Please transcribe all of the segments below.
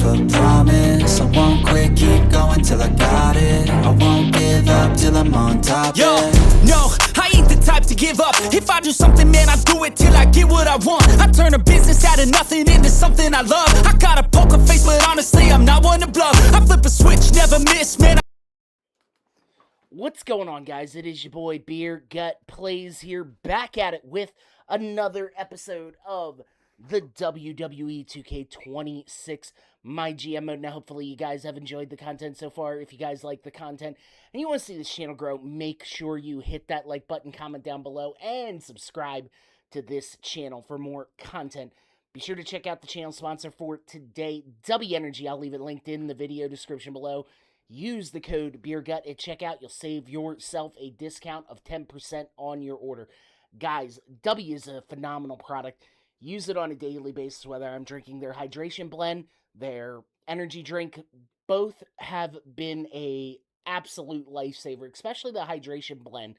myself a promise. I won't quit, keep going till I got it. I won't give up till I'm on top. Yo, no, I ain't the type to give up. If I do something, man, I do it till I get what I want. I turn a business out of nothing into something I love. I got a poker face, but honestly, I'm not one to bluff. I flip a switch, never miss, man. What's going on, guys? It is your boy Beer Gut Plays here, back at it with another episode of the WWE 2K26 MyGM mode. Now, hopefully you guys have enjoyed the content so far. If you guys like the content and you want to see this channel grow, make sure you hit that like button, comment down below, and subscribe to this channel for more content. Be sure to check out the channel sponsor for today, Dubby Energy. I'll leave it linked in the video description below. Use the code BeerGut at checkout. You'll save yourself a discount of 10% on your order. Guys, Dubby is a phenomenal product. Use it on a daily basis, whether I'm drinking their hydration blend, their energy drink. Both have been a absolute lifesaver, especially the hydration blend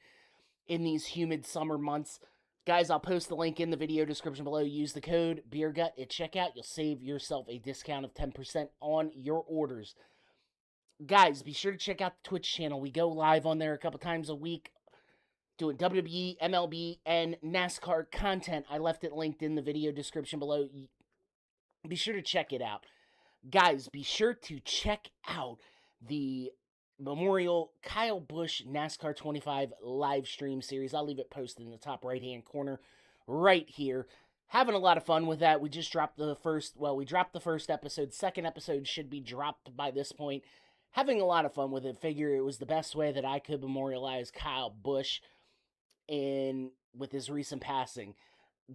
in these humid summer months. Guys, I'll post the link in the video description below. Use the code BeerGut at checkout. You'll save yourself a discount of 10% on your orders. Guys, be sure to check out the Twitch channel. We go live on there a couple times a week doing WWE, MLB, and NASCAR content. I left it linked in the video description below. Be sure to check it out. Guys, be sure to check out the Memorial Kyle Busch NASCAR 25 live stream series. I'll leave it posted in the top right-hand corner right here. Having a lot of fun with that. We just dropped the first, we dropped the first episode. Second episode should be dropped by this point. Having a lot of fun with it. Figure it was the best way that I could memorialize Kyle Busch with his recent passing.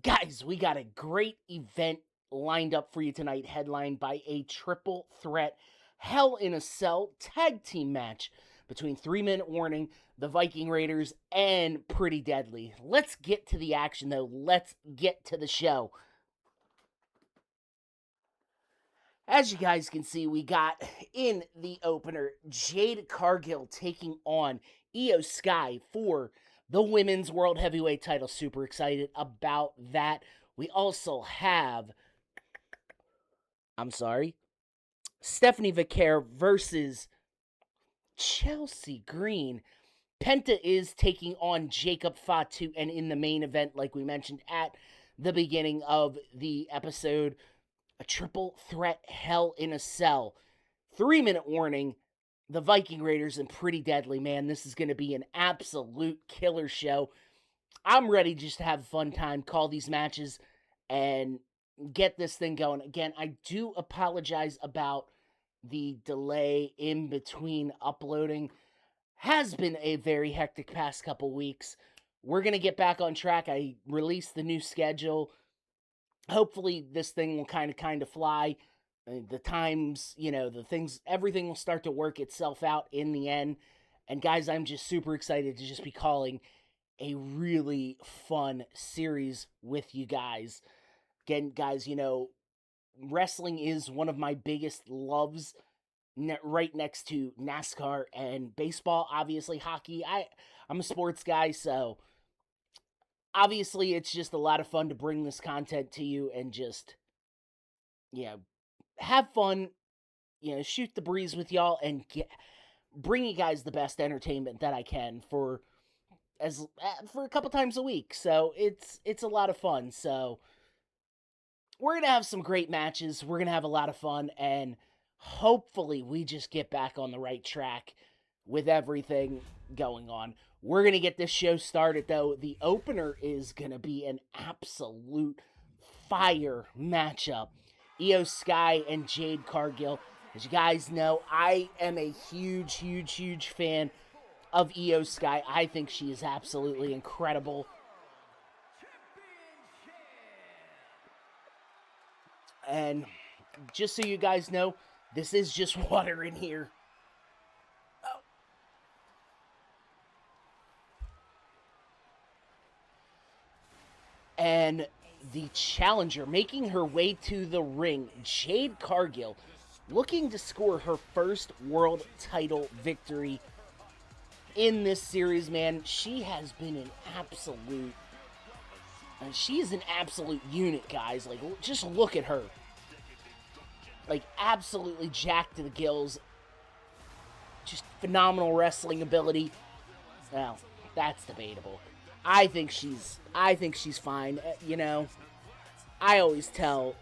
Guys, we got a great event lined up for you tonight, headlined by a triple threat Hell in a Cell tag team match between 3 Minute Warning, the Viking Raiders, and Pretty Deadly. Let's get to the action, though. Let's get to the show. As you guys can see, we got in the opener Jade Cargill taking on Io Sky for the Women's World Heavyweight title. Super excited about that. We also have, Stephanie Vicaire versus Chelsea Green. Penta is taking on Jacob Fatu, and in the main event, like we mentioned at the beginning of the episode, a triple threat Hell in a Cell. 3 Minute Warning, the Viking Raiders, and Pretty Deadly. Man, this is going to be an absolute killer show. I'm ready just to have a fun time, call these matches, and get this thing going. Again, I do apologize about the delay in between uploading. Has been a very hectic past couple weeks. We're going to get back on track. I released the new schedule. Hopefully this thing will kind of fly. The times, the things, everything will start to work itself out in the end. And guys, I'm just super excited to just be calling a really fun series with you guys. Again, guys, wrestling is one of my biggest loves, right next to NASCAR and baseball. Obviously, hockey. I'm a sports guy, so obviously, it's just a lot of fun to bring this content to you and just, have fun, shoot the breeze with y'all and bring you guys the best entertainment that I can for a couple times a week. So it's a lot of fun. So we're going to have some great matches. We're going to have a lot of fun, and hopefully we just get back on the right track with everything going on. We're going to get this show started, though. The opener is going to be an absolute fire matchup. Io Sky and Jade Cargill. As you guys know, I am a huge fan of Io Sky. I think she is absolutely incredible. And just so you guys know, this is just water in here. And the challenger making her way to the ring, Jade Cargill, looking to score her first world title victory in this series, man. She has been an absolute, and she is an absolute unit, guys. Like, just look at her. Like, absolutely jacked to the gills. Just phenomenal wrestling ability. Well, that's debatable. I think she's fine. You know, I always tell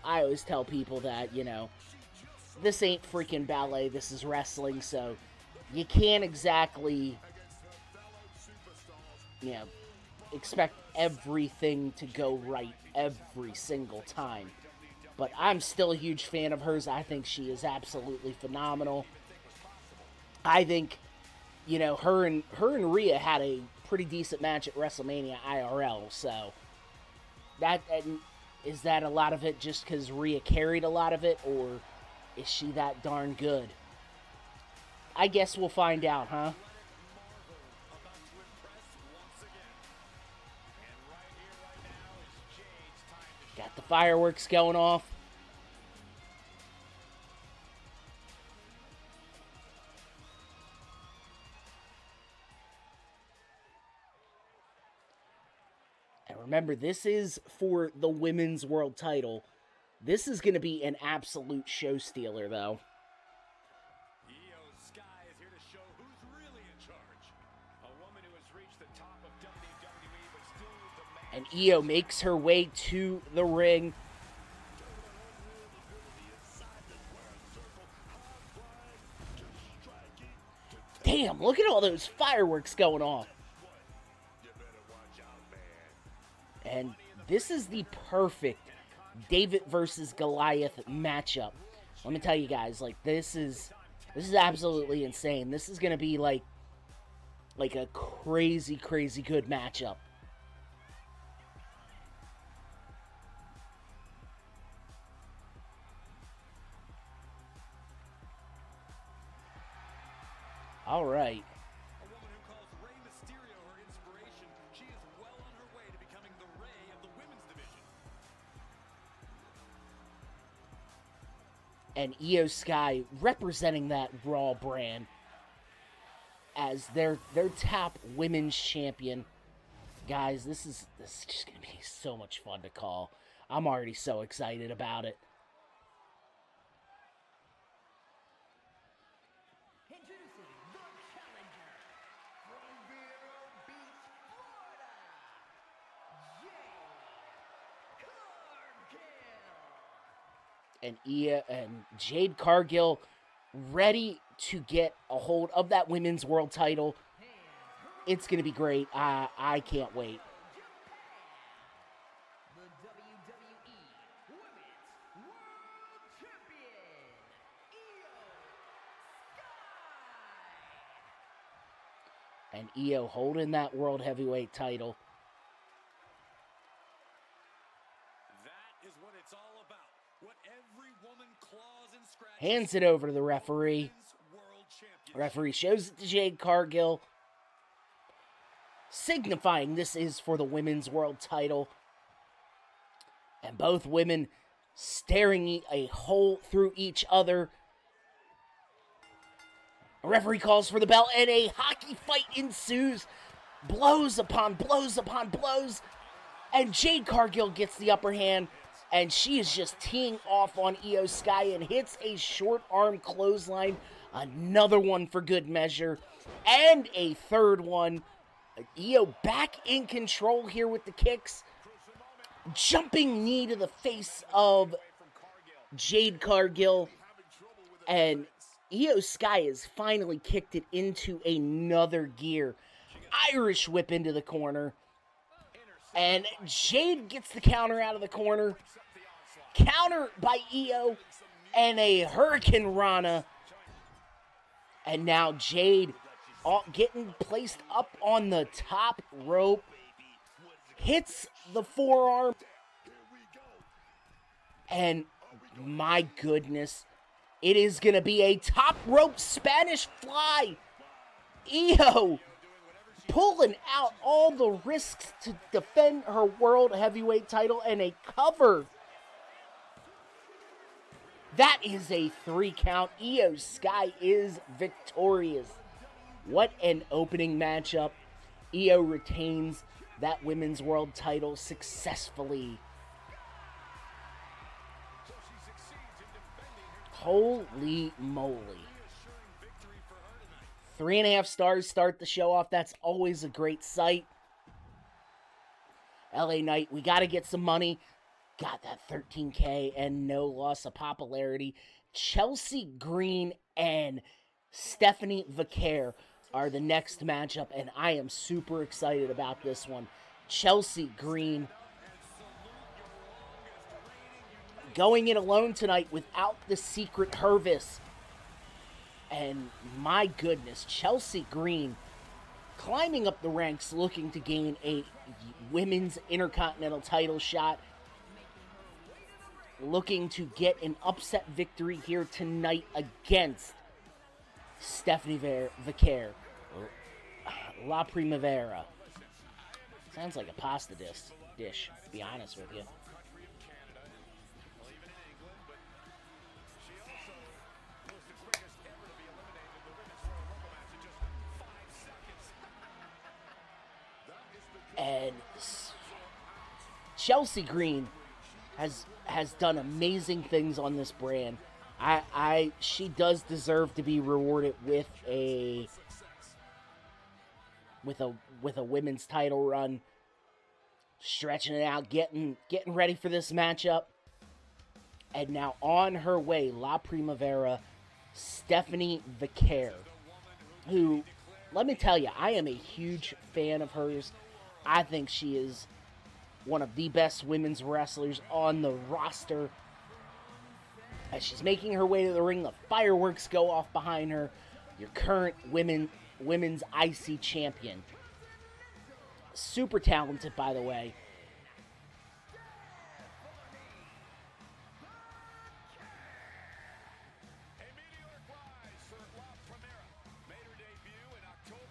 people that, you know, this ain't freaking ballet, this is wrestling, so you can't exactly, you know, expect everything to go right every single time. But I'm still a huge fan of hers. I think she is absolutely phenomenal. I think, you know, her and Rhea had a pretty decent match at WrestleMania IRL, so that, and is that a lot of it just because Rhea carried a lot of it, or is she that darn good? I guess we'll find out, huh? Got the fireworks going off. And remember, this is for the women's world title. This is going to be an absolute show stealer, though. Io Sky is here to show who's really in charge. A woman who has reached the top of WWE, but still demands. And Io makes her way to the ring. Damn, look at all those fireworks going off. And this is the perfect David versus Goliath matchup. Let me tell you guys, like, this is absolutely insane. This is gonna be like a crazy good matchup. All right. A woman who calls Rey Mysterio her inspiration. She is well on her way to becoming the Rey of the women's division. And Io Sky representing that Raw brand as their top women's champion. Guys, this is just gonna be so much fun to call. I'm already so excited about it. Introducing the challenger from Vero Beach, Florida, Jade Cargill. And Jade Cargill ready to get a hold of that women's world title. It's going to be great. I can't wait. The WWE Women's World Champion, Io Sky. And Io holding that world heavyweight title. That is what it's all about. What every woman claws and scratches. Hands it over to the referee. Women's World Championship. Referee shows it to Jade Cargill, signifying this is for the women's world title. And both women staring a hole through each other. A referee calls for the bell, and a hockey fight ensues. Blows upon blows upon blows. And Jade Cargill gets the upper hand, and she is just teeing off on Io Sky and hits a short arm clothesline. Another one for good measure. And a third one. Io back in control here with the kicks. Jumping knee to the face of Jade Cargill. And Io Sky has finally kicked it into another gear. Irish whip into the corner. And Jade gets the counter out of the corner. Counter by Io. And a Hurricane Rana. And now Jade getting placed up on the top rope. Hits the forearm. And my goodness, it is going to be a top rope Spanish fly. Io pulling out all the risks to defend her world heavyweight title, and a cover. That is a 3 count. Io Sky is victorious. What an opening matchup. Io retains that women's world title successfully. Holy moly. 3.5 stars start the show off. That's always a great sight. LA Knight, we got to get some money. Got that 13K and no loss of popularity. Chelsea Green and Stephanie Vaquer are the next matchup, and I am super excited about this one. Chelsea Green going in alone tonight without the Secret Hervis. And my goodness, Chelsea Green climbing up the ranks looking to gain a women's Intercontinental title shot. Looking to get an upset victory here tonight against Stephanie Vaquer. La Primavera. Sounds like a pasta dish, to be honest with you. And Chelsea Green has done amazing things on this brand. She does deserve to be rewarded with a women's title run. Stretching it out, getting ready for this matchup. And now on her way, La Primavera, Stephanie Vaquer, who, let me tell you, I am a huge fan of hers. I think she is one of the best women's wrestlers on the roster. As she's making her way to the ring, the fireworks go off behind her. Your current women's IC champion. Super talented, by the way.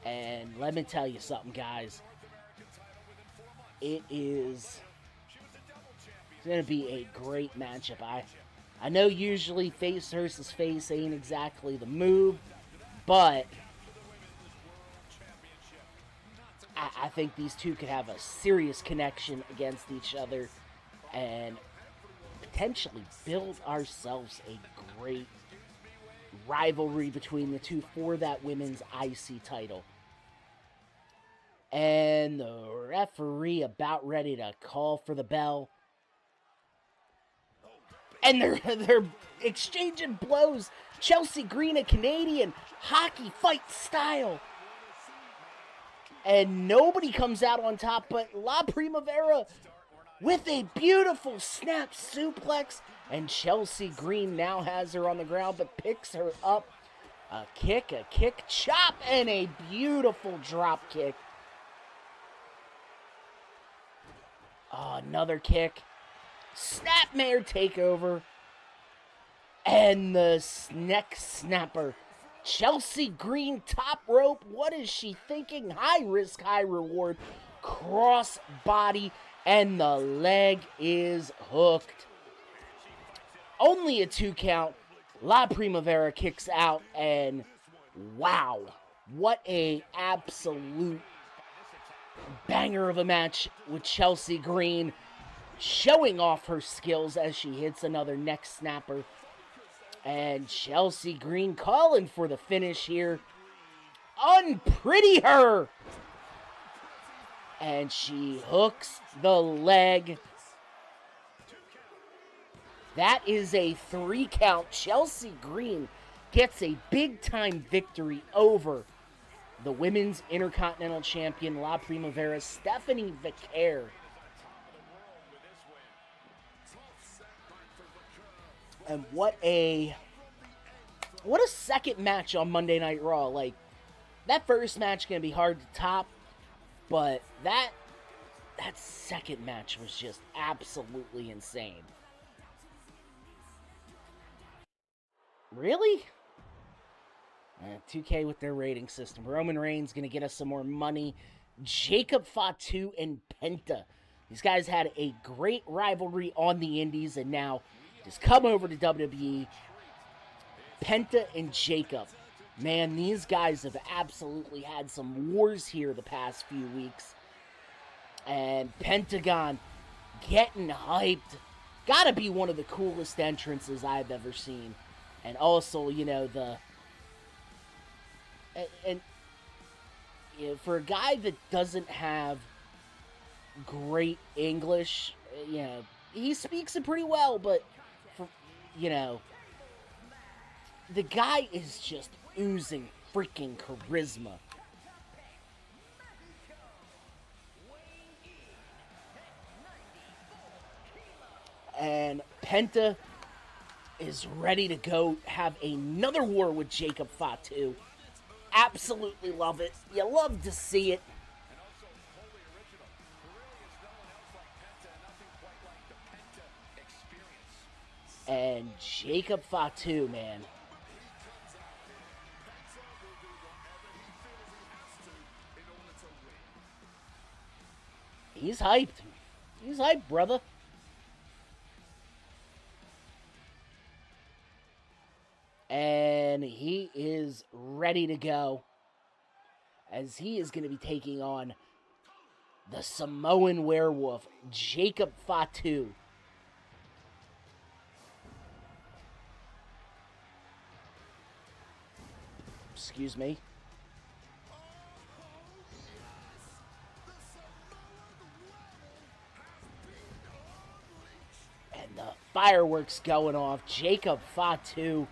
And let me tell you something, guys. It's going to be a great matchup. I know usually face versus face ain't exactly the move, but I think these two could have a serious connection against each other and potentially build ourselves a great rivalry between the two for that women's IC title. And the referee about ready to call for the bell. And they're exchanging blows. Chelsea Green, a Canadian hockey fight style. And nobody comes out on top but La Primavera with a beautiful snap suplex. And Chelsea Green now has her on the ground but picks her up. A kick, chop, and a beautiful drop kick. Oh, another kick. Snapmare takeover. And the neck snapper. Chelsea Green top rope. What is she thinking? High risk, high reward. Cross body. And the leg is hooked. Only a 2 count. La Primavera kicks out. And wow. What a absolute banger of a match with Chelsea Green showing off her skills as she hits another neck snapper. And Chelsea Green calling for the finish here. Unpretty her! And she hooks the leg. That is a 3 count. Chelsea Green gets a big time victory over the women's Intercontinental Champion, La Primavera, Stephanie Vaquer. And what a second match on Monday Night Raw. Like, that first match going to be hard to top, but that second match was just absolutely insane. Really? 2K with their rating system. Roman Reigns going to get us some more money. Jacob Fatu and Penta. These guys had a great rivalry on the indies and now just come over to WWE. Penta and Jacob. Man, these guys have absolutely had some wars here the past few weeks. And Pentagon getting hyped. Gotta be one of the coolest entrances I've ever seen. And also, you know, and you know, for a guy that doesn't have great English, you know, he speaks it pretty well, but, for, you know, the guy is just oozing freaking charisma. And Penta is ready to go have another war with Jacob Fatu. Absolutely love it. You love to see it. And also wholly original. There really is no one else like Penta, and nothing quite like the Penta experience. And Jacob Fatu, man. He's hyped. He's hyped, brother. And he is ready to go, as he is going to be taking on the Samoan werewolf, Jacob Fatu. Excuse me. And the fireworks going off. Jacob Fatu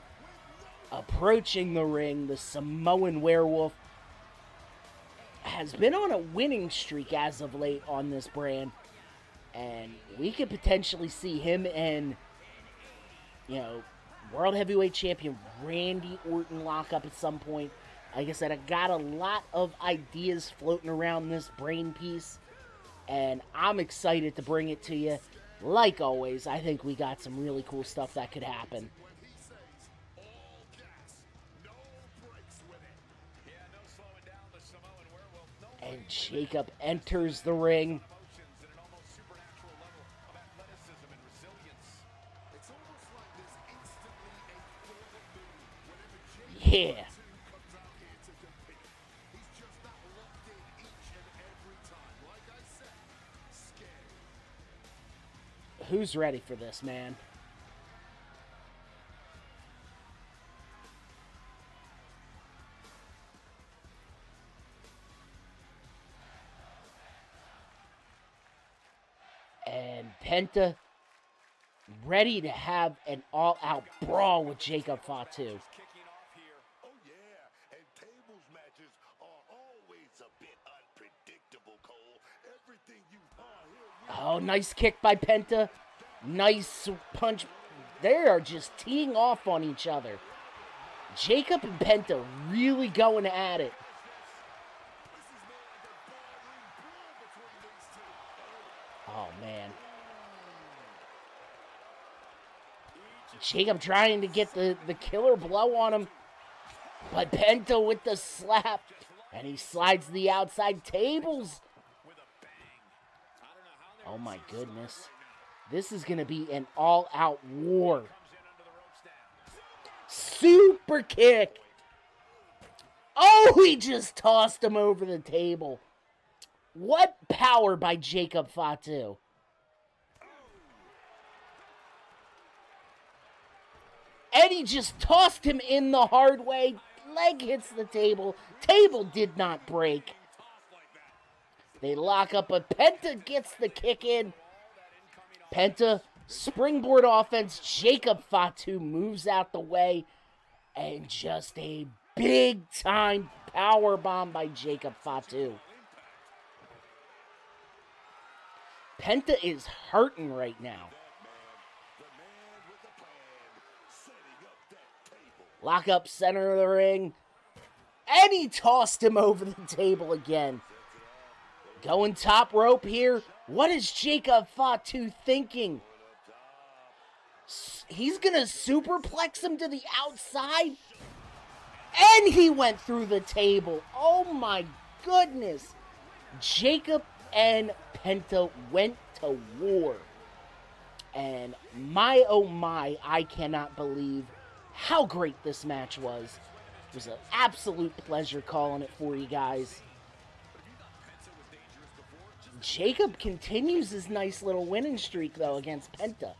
approaching the ring. The Samoan werewolf has been on a winning streak as of late on this brand. And we could potentially see him and, you know, World Heavyweight Champion Randy Orton lock up at some point. Like I said, I got a lot of ideas floating around this brain piece, and I'm excited to bring it to you. Like always, I think we got some really cool stuff that could happen. And Jacob enters the ring. Yeah. Who's ready for this, man? And Penta ready to have an all-out brawl with Jacob Fatu. Oh yeah, and tables matches are always a bit unpredictable, Cole. Everything you Oh, nice kick by Penta. Nice punch. They are just teeing off on each other. Jacob and Penta really going at it. Oh, man. Jacob trying to get the killer blow on him. But Penta with the slap. And he slides the outside tables. Oh, my goodness. This is going to be an all-out war. Super kick. Oh, he just tossed him over the table. What power by Jacob Fatu. And he just tossed him in the hard way. Leg hits the table. Table did not break. They lock up, but Penta gets the kick in. Penta, springboard offense. Jacob Fatu moves out the way. And just a big-time power bomb by Jacob Fatu. Penta is hurting right now. Lock up center of the ring. And he tossed him over the table again. Going top rope here. What is Jacob Fatu thinking? He's going to superplex him to the outside. And he went through the table. Oh my goodness. Jacob and Penta went to war. And my oh my, I cannot believe how great this match was. It was an absolute pleasure calling it for you guys. Jacob continues his nice little winning streak, though, against Penta.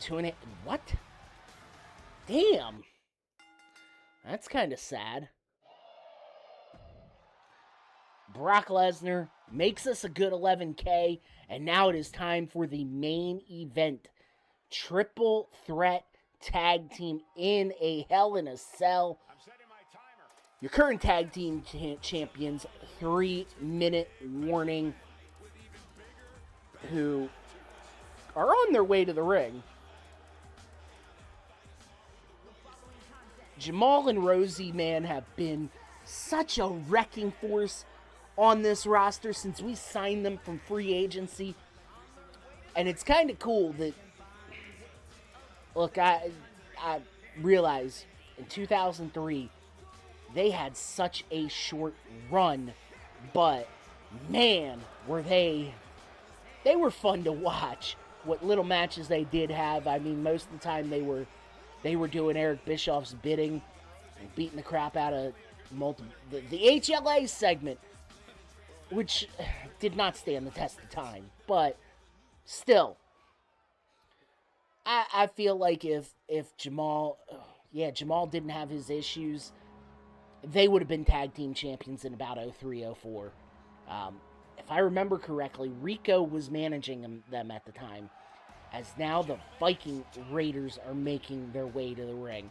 2.5. What? Damn. That's kind of sad. Brock Lesnar makes us a good 11K, and now it is time for the main event. Triple threat tag team in a Hell in a Cell. Your current tag team champions, 3-minute warning, who are on their way to the ring. Jamal and Rosie, man, have been such a wrecking force on this roster since we signed them from free agency. And it's kind of cool that, look, I realize in 2003, they had such a short run, but man, were they were fun to watch. What little matches they did have, I mean, most of the time they were doing Eric Bischoff's bidding and beating the crap out of the HLA segment, which did not stand the test of time, but still, I feel like if Jamal didn't have his issues, they would have been tag team champions in about 03, 04. If I remember correctly, Rico was managing them at the time, as now the Viking Raiders are making their way to the ring.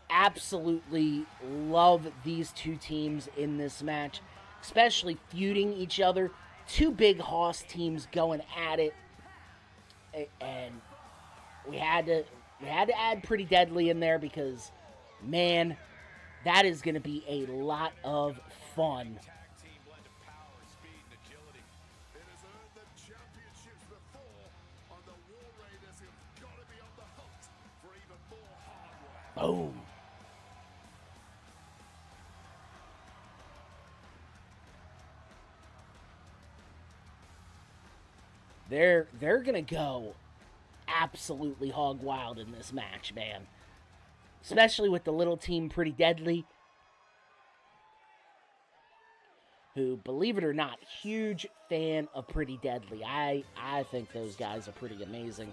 Absolutely love these two teams in this match, especially feuding each other. Two big Hoss teams going at it, and we had to add Pretty Deadly in there because, man, that is going to be a lot of fun. Boom. They're going to go absolutely hog wild in this match, man. Especially with the little team Pretty Deadly, who, believe it or not, huge fan of Pretty Deadly. I think those guys are pretty amazing.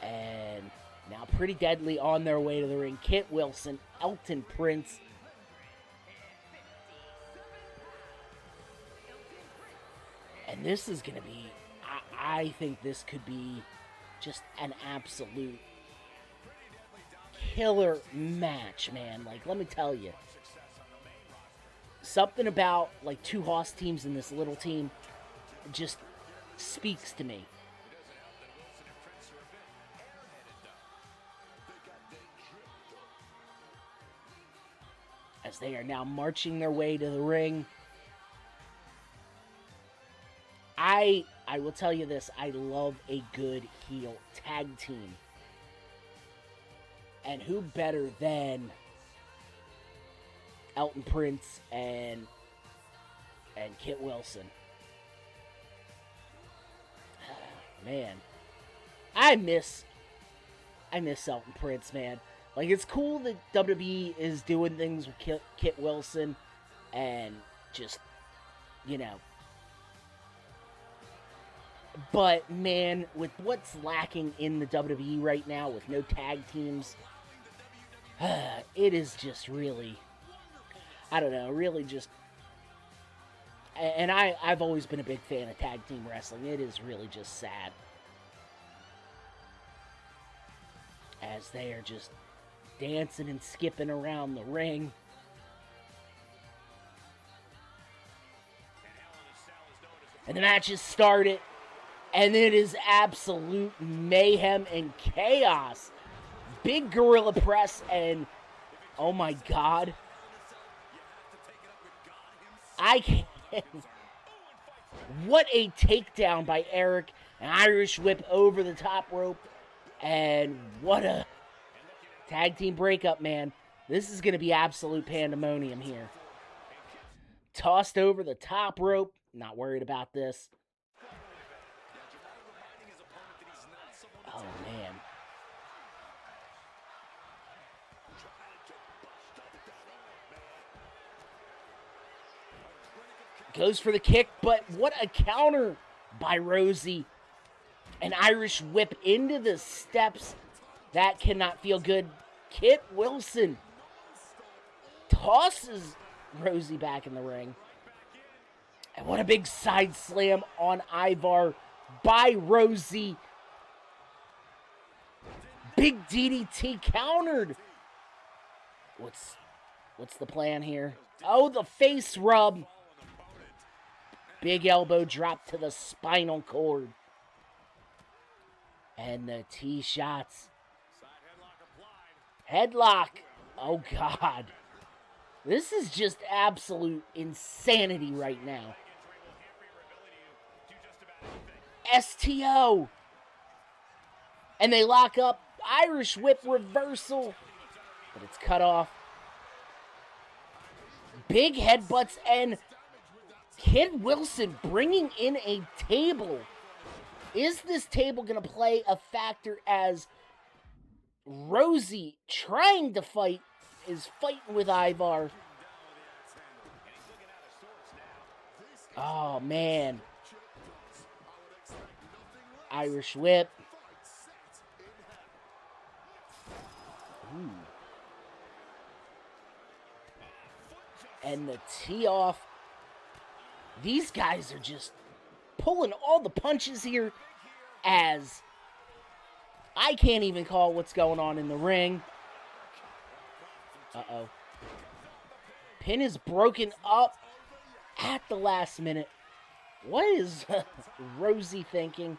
And now Pretty Deadly on their way to the ring. Kit Wilson, Elton Prince. And this is going to be, I think this could be just an absolute killer match, man. Like, let me tell you. Something about, like, two Hoss teams and this little team just speaks to me. As they are now marching their way to the ring. I will tell you this, I love a good heel tag team. And who better than Elton Prince and Kit Wilson? Man, I miss Elton Prince, man. Like, it's cool that WWE is doing things with Kit Wilson and just, you know. But, man, with what's lacking in the WWE right now, with no tag teams, it is just really, I don't know, really just, and I've always been a big fan of tag team wrestling. It is really just sad. As they are just dancing and skipping around the ring. And the match has started. And it is absolute mayhem and chaos. Big gorilla press and, oh my God. I can't. What a takedown by Eric. An Irish whip over the top rope. And what a tag team breakup, man. This is going to be absolute pandemonium here. Tossed over the top rope. Not worried about this. Oh, man. Goes for the kick, but what a counter by Rosie. An Irish whip into the steps. That cannot feel good. Kit Wilson tosses Rosie back in the ring. And what a big side slam on Ivar by Rosie. Big DDT countered. What's the plan here? Oh, the face rub. Big elbow drop to the spinal cord. And the T-shots. Headlock. Oh, God. This is just absolute insanity right now. STO. And they lock up. Irish whip reversal. But it's cut off. Big headbutts and Kid Wilson bringing in a table. Is this table going to play a factor as Rosie trying to fight is fighting with Ivar? Oh, man. Irish whip. Ooh. And the tee off. These guys are just pulling all the punches here as I can't even call what's going on in the ring. Uh-oh. Pin is broken up at the last minute. What is Rosie thinking?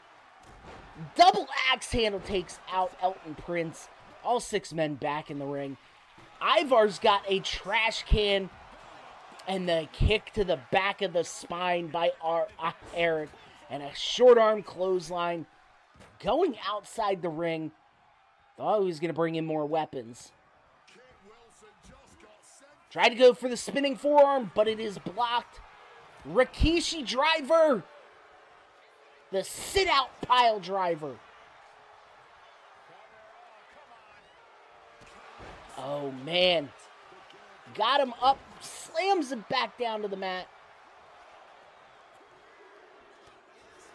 Double axe handle takes out Elton Prince. All 6 men back in the ring. Ivar's got a trash can and the kick to the back of the spine by Eric. And a short arm clothesline going outside the ring. Thought he was going to bring in more weapons. Tried to go for the spinning forearm, but it is blocked. Rikishi driver. The sit-out pile driver. Oh, man. Got him up. Slams him back down to the mat.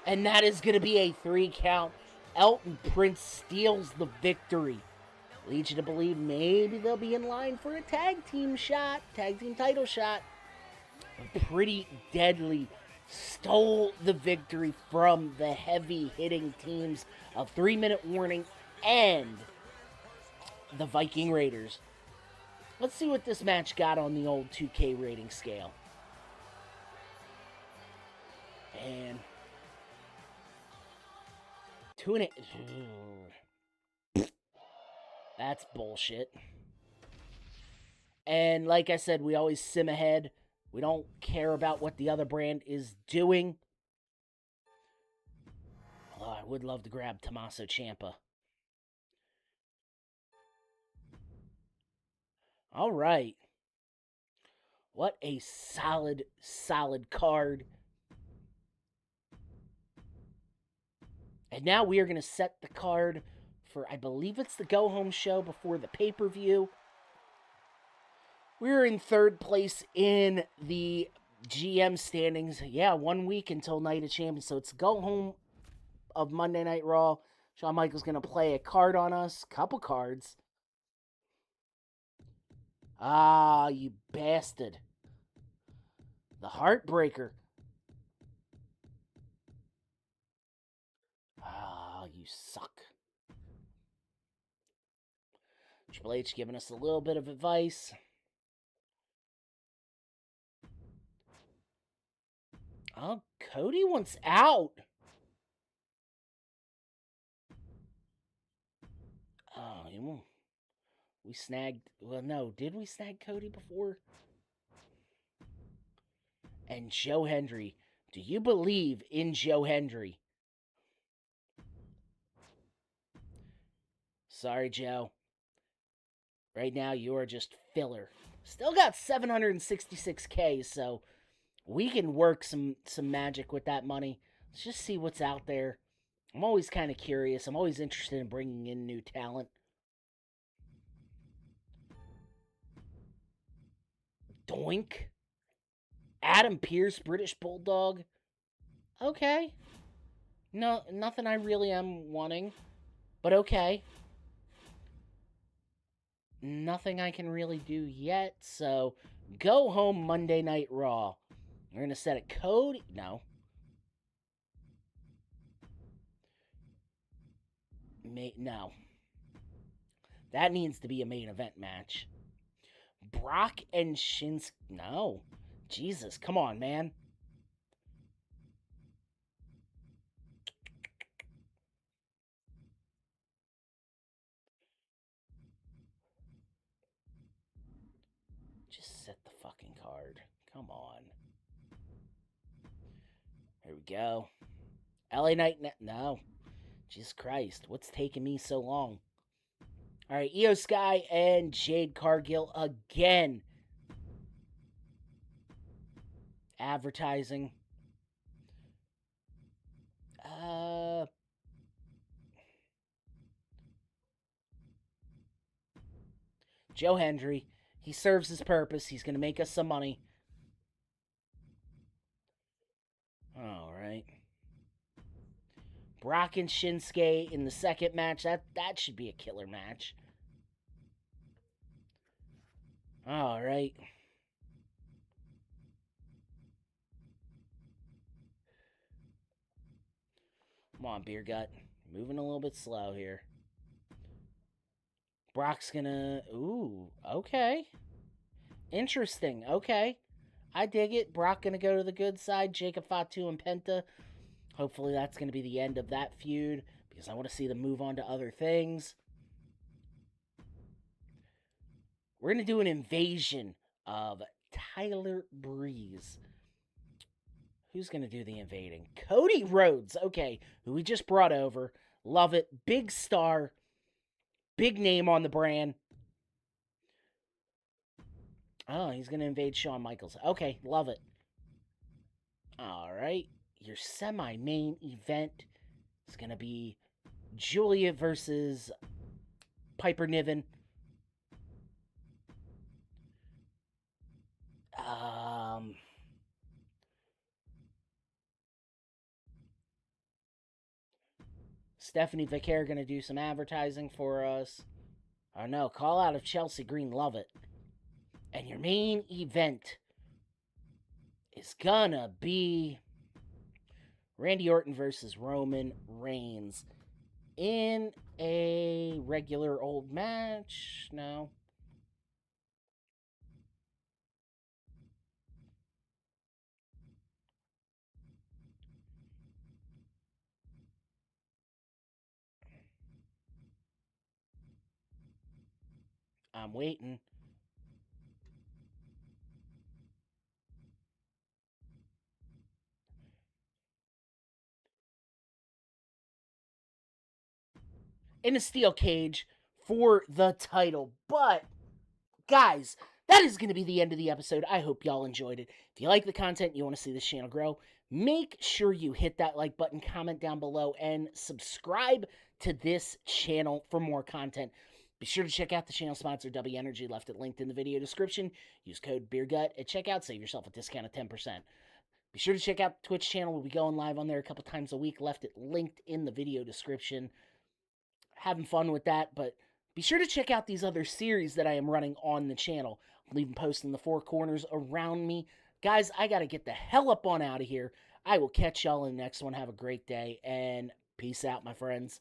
And that is going to be a 3 count. Elton Prince steals the victory. Leads you to believe maybe they'll be in line for a tag team shot. Tag team title shot. But Pretty Deadly stole the victory from the heavy-hitting teams of 3 Minute Warning and the Viking Raiders. Let's see what this match got on the old 2K rating scale. And 2.5. That's bullshit. And like I said, we always sim ahead. We don't care about what the other brand is doing. Oh, I would love to grab Tommaso Ciampa. All right. What a solid card. And now we are going to set the card for, I believe it's the go-home show before the pay-per-view. We're in 3rd place in the GM standings. Yeah, 1 week until Night of Champions. So it's go-home of Monday Night Raw. Shawn Michaels going to play a card on us. Couple cards. Ah, you bastard. The Heartbreaker. Ah, you suck. Triple H giving us a little bit of advice. Oh, Cody wants out. Oh, you won't. We snagged... Well, no. Did we snag Cody before? And Joe Hendry. Do you believe in Joe Hendry? Sorry, Joe. Right now, you are just filler. Still got 766K, so we can work some magic with that money. Let's just see what's out there. I'm always kind of curious. I'm always interested in bringing in new talent. Doink. Adam Pearce, British Bulldog. Okay. No, nothing I really am wanting. But okay. Nothing I can really do yet, so go home Monday Night Raw. We're going to set a code. No. No. That needs to be a main event match. Brock and Shinsuke. No. Jesus, come on, man. Just set the fucking card. Come on. Here we go. LA Knight. No. Jesus Christ. What's taking me so long? All right. Io Sky and Jade Cargill again. Advertising. Joe Hendry. He serves his purpose. He's going to make us some money. All right. Brock and Shinsuke in the second match. That should be a killer match. All right. Come on, Beer Gut. Moving a little bit slow here. Brock's gonna... Ooh, okay. Interesting, okay. I dig it. Brock gonna go to the good side. Jacob Fatu and Penta. Hopefully that's gonna be the end of that feud, because I want to see them move on to other things. We're gonna do an invasion of Tyler Breeze. Who's gonna do the invading? Cody Rhodes, okay, who we just brought over. Love it. Big star. Big name on the brand. Oh, he's going to invade Shawn Michaels. Okay, love it. All right. Your semi-main event is going to be Julia versus Piper Niven. Stephanie Vicaire going to do some advertising for us. Oh no, call out of Chelsea Green. Love it. And your main event is gonna be Randy Orton versus Roman Reigns in a regular old match. No. I'm waiting. In a steel cage for the title. But, guys, that is going to be the end of the episode. I hope y'all enjoyed it. If you like the content, you want to see this channel grow, make sure you hit that like button, comment down below, and subscribe to this channel for more content. Be sure to check out the channel sponsor, Dubby Energy, left it linked in the video description. Use code BeerGut at checkout, save yourself a discount of 10%. Be sure to check out the Twitch channel. We'll be going live on there a couple times a week. Left it linked in the video description. Having fun with that, but be sure to check out these other series that I am running on the channel. I'm leaving posts in the four corners around me. Guys, I got to get the hell up on out of here. I will catch y'all in the next one. Have a great day, and peace out, my friends.